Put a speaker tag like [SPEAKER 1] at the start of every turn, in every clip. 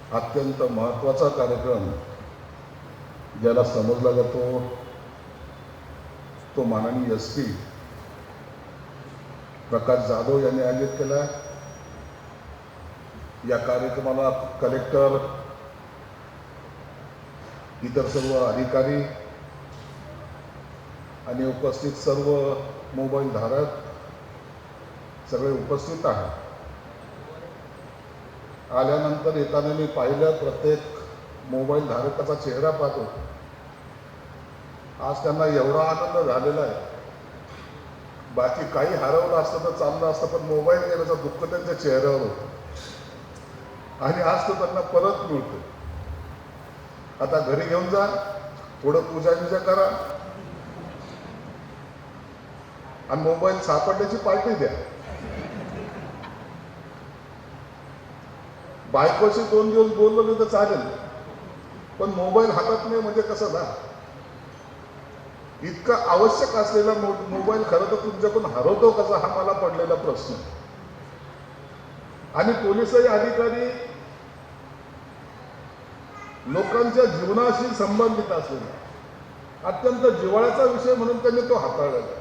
[SPEAKER 1] अत्यंत महत्त्वाचा कार्यक्रम ज्याला समजला जातो तो माननीय SP प्रकाश जाधव यांनी आयोजित केला। या कार्यक्रमाला कलेक्टर, इतर सर्व अधिकारी आणि उपस्थित सर्व मोबाईल धारक सगळे उपस्थित आहेत। आल्यानंतर येताना मी पाहिलं, प्रत्येक मोबाईल धारकाचा चेहरा पाहतो। आज त्यांना एवढा आनंद झालेला आहे, बाकी काही हरवलं असतं तर चाललं असतं, पण मोबाईल गेल्याचं दुःख त्यांच्या चेहऱ्यावर होतं आणि आज तो त्यांना परत मिळतो। आता घरी घेऊन जा, थोडं पूजा करा आणि मोबाईल सापडण्याची पार्टी द्या। बायकोशी 2 दिवस बोललो नाही तर चालेल, पण मोबाईल हातात नाही म्हणजे कसं ना? इतका आवश्यक असलेला मोबाईल खरं तर तुमच्याकडून हरवतो कसा, हा मला पडलेला प्रश्न। आणि पोलीसही अधिकारी लोकांच्या जीवनाशी संबंधित असलेला अत्यंत जिव्हाळ्याचा विषय म्हणून त्यांनी तो हाताळलेला।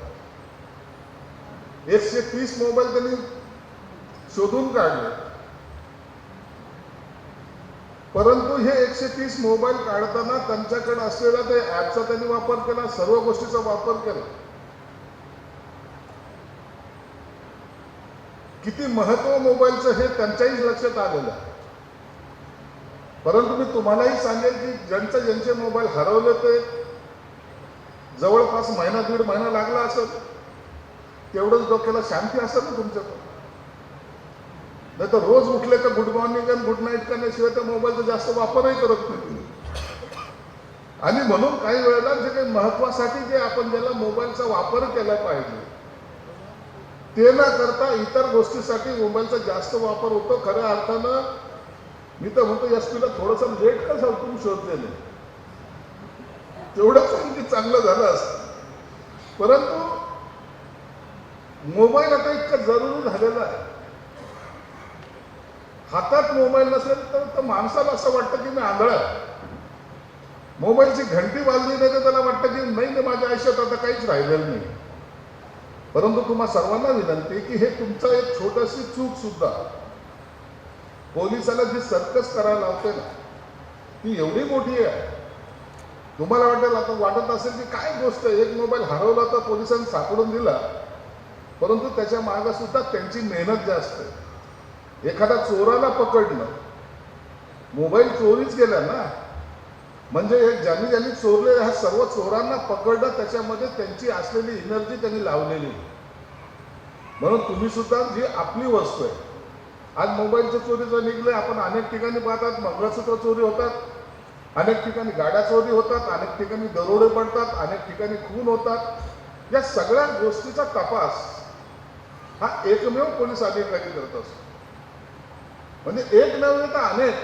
[SPEAKER 1] 130 मोबाईल त्यांनी शोधून काढले, परंतु हे 130 मोबाईल काढताना त्यांच्याकडे असलेला ते ॲपचा त्यांनी वापर केला, सर्व गोष्टीचा वापर केला। किती महत्त्व मोबाईलचं हे त्यांच्याही लक्षात आलेलं आहे। परंतु मी तुम्हालाही सांगेल की ज्यांचे मोबाईल हरवले ते जवळपास महिना 1.5 महिना लागला असेल, तेवढंच डोक्याला शांती असेल ना तुमच्याकडे। नाही तर रोज उठले का गुड मॉर्निंग आणि गुड नाईट करण्याशिवाय त्या मोबाईलचा जास्त वापरही करत नाही। आणि म्हणून काही वेळेला जे काही महत्वासाठी जे आपण ज्याला मोबाईलचा वापर केला पाहिजे ते न करता इतर गोष्टीसाठी मोबाईलचा जास्त वापर होतो। खऱ्या अर्थानं मी तर म्हणतो SP ला थोडंसं लेट का झालं तुम्ही शोधलेलं, तेवढंच आणखी चांगलं झालं असतं। परंतु मोबाईल आता इतकं जरुरी झालेला आहे, हातात मोबाईल नसेल तर माणसाला असं वाटतं की मी आंधळा आहे। मोबाईलची घंटी वाजली नाही तर त्याला वाटतं की नाही, माझ्या आयुष्यात आता काहीच राहिलेलं नाही। परंतु तुम्हा सर्वांना विनंती की हे तुमचं एक छोटीशी चूक सुद्धा पोलिसाला जी सर्कस करायला लावते ना, ती एवढी मोठी आहे। तुम्हाला वाटत असेल की काय गोष्ट, एक मोबाईल हरवला तर पोलिसांनी सापडून दिला, परंतु त्याच्या मागे सुद्धा त्यांची मेहनत जास्त आहे। एखाद्या चोराला पकडणं, मोबाईल चोरीच गेला ना, म्हणजे ज्यांनी चोरले ह्या सर्व चोरांना पकडणं, त्याच्यामध्ये त्यांची असलेली एनर्जी त्यांनी लावलेली। म्हणून तुम्ही सुद्धा जी आपली वस्तू आहे, आज मोबाईलच्या चोरीचं निघले, आपण अनेक ठिकाणी पाहतात मंगळसूत्र चोरी होतात, अनेक ठिकाणी गाड्या चोरी होतात, अनेक ठिकाणी दरोडे पडतात, अनेक ठिकाणी खून होतात। या सगळ्या गोष्टीचा तपास हा एकमेव पोलीस अधिकारी करत असतो। म्हणजे एक नव्हे तर अनेक,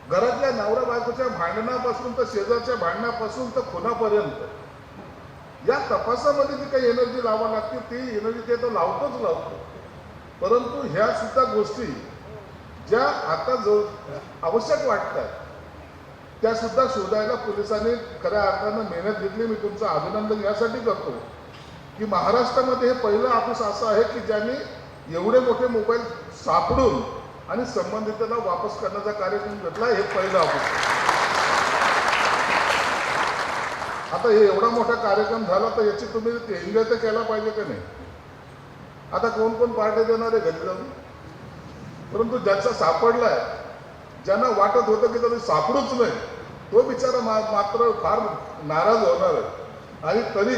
[SPEAKER 1] घरातल्या नवरा बायकोच्या भांडणापासून तर शेजारच्या भांडणापासून तर खुनापर्यंत या तपासामध्ये जी काही एनर्जी लावावी लागते ती एनर्जी ते तो लावतो। परंतु ह्या सुद्धा गोष्टी ज्या आता जो आवश्यक वाटतात त्या सुद्धा शोधायला पोलिसांनी खऱ्या अर्थानं मेहनत घेतली। मी तुमचं अभिनंदन यासाठी करतो की महाराष्ट्रामध्ये हे पहिलं ऑफिस असं आहे की ज्यांनी एवढे मोठे मोबाईल सापडून आणि संबंधितांना वापस करण्याचा कार्यक्रम घेतला, हे पहिलं ऑफिस। आता हे एवढा मोठा कार्यक्रम झाला तर याची तुम्ही एन्जॉय तर केला पाहिजे का नाही? आता कोण कोण पार्टी देणार आहे घरी जाऊन? परंतु ज्याचा सापडलाय, ज्यांना वाटत होतं की त्याला सापडूच नाही, तो बिचारा मात्र फार नाराज होणार आहे। आणि तरी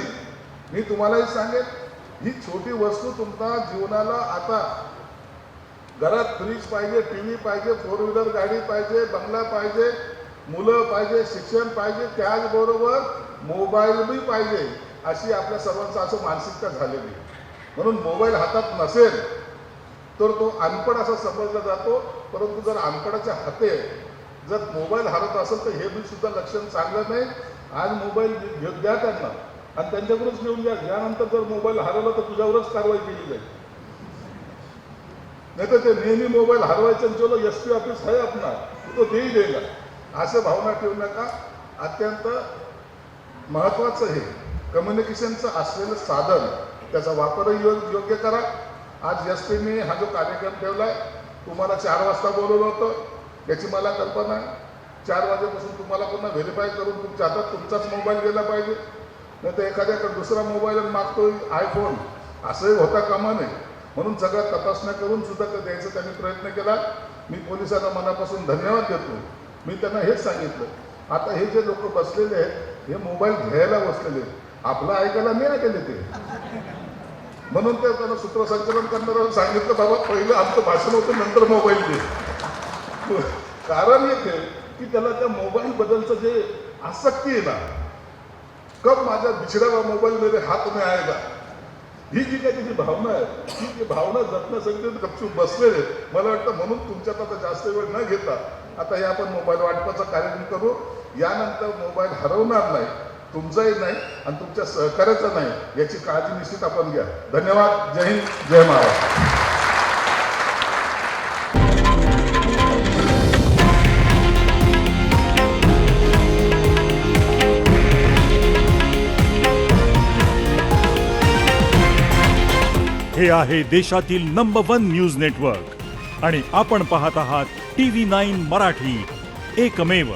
[SPEAKER 1] मी तुम्हालाही सांगेन, ही छोटी वस्तू तुमच्या जीवनाला, आता घरात फ्रीज पाहिजे, TV पाहिजे, 4 व्हीलर गाडी पाहिजे, बंगला पाहिजे, मुलं पाहिजे, शिक्षण पाहिजे, त्याचबरोबर मोबाईल बी पाहिजे, अशी आपल्या सर्वांचं असं मानसिकता झालेली। म्हणून मोबाईल हातात नसेल तर तो अनपढ असा समजला जातो। परंतु जर अनपडाच्या हाते जर मोबाईल हरत असेल तर हे बी सुद्धा लक्षण चांगलं नाही। आज मोबाईल द्या त्यांना आणि त्यांच्याकडूनच घेऊन घ्या, यानंतर जर मोबाईल हरवला तर तुझ्यावरच कारवाई केली जाईल। नाही तर ते नेहमी मोबाईल हरवायचे चलो SP ऑफिस आहे आपला तो देई देगा असे भावना ठेवू नका. अत्यंत महत्त्वाचं हे कम्युनिकेशनचं असलेलं साधन त्याचा वापरही योग्य करा. आज SP हा जो कार्यक्रम ठेवलाय तुम्हाला 4 वाजता बोलवलं होतं याची मला कल्पना आहे. 4 वाजेपासून तुम्हाला पुन्हा व्हेरीफाय करून तुमच्या हातात तुमचाच मोबाईल गेला पाहिजे. नाही तर एखाद्याकडे दुसरा मोबाईल मागतोय iPhone असंही होता कामा नये. म्हणून सगळ्या तपासण्या करून सुद्धा ते द्यायचा त्यांनी प्रयत्न केला. मी पोलिसांना मनापासून धन्यवाद देतो. मी त्यांना हेच सांगितलं आता हे जे लोक बसलेले आहेत हे मोबाईल घ्यायला बसलेले आहेत आपलं ऐकायला नाही ऐकले ते. म्हणून ते त्यांना सूत्रसंचालन करणाऱ्याला सांगितलं बाबा पहिलं आमचं भाषण होतं नंतर मोबाईल दे. कारण येते की त्याला त्या मोबाईल बद्दलचं जे आसक्ती आहे ना कब माझ्या बिछड़ा हुआ मोबाईल मेरे हात में आएगा ही जी काही त्याची भावना आहे ही जी भावना जपण्यासाठी गपचूप बसलेले. मला वाटतं म्हणून तुमच्यात आता जास्त वेळ न घेता आता हे आपण मोबाईल वाटपाचा कार्यक्रम करू. यानंतर मोबाईल हरवणार नाही तुमचाही नाही आणि तुमच्या सहकार्याचा नाही याची काळजी निश्चित आपण घ्या. धन्यवाद. जय हिंद जय महाराष्ट्र.
[SPEAKER 2] हे आहे देशातील नंबर 1 न्यूज नेटवर्क आणि आपण पाहत आहात TV9 मराठी, एकमेव.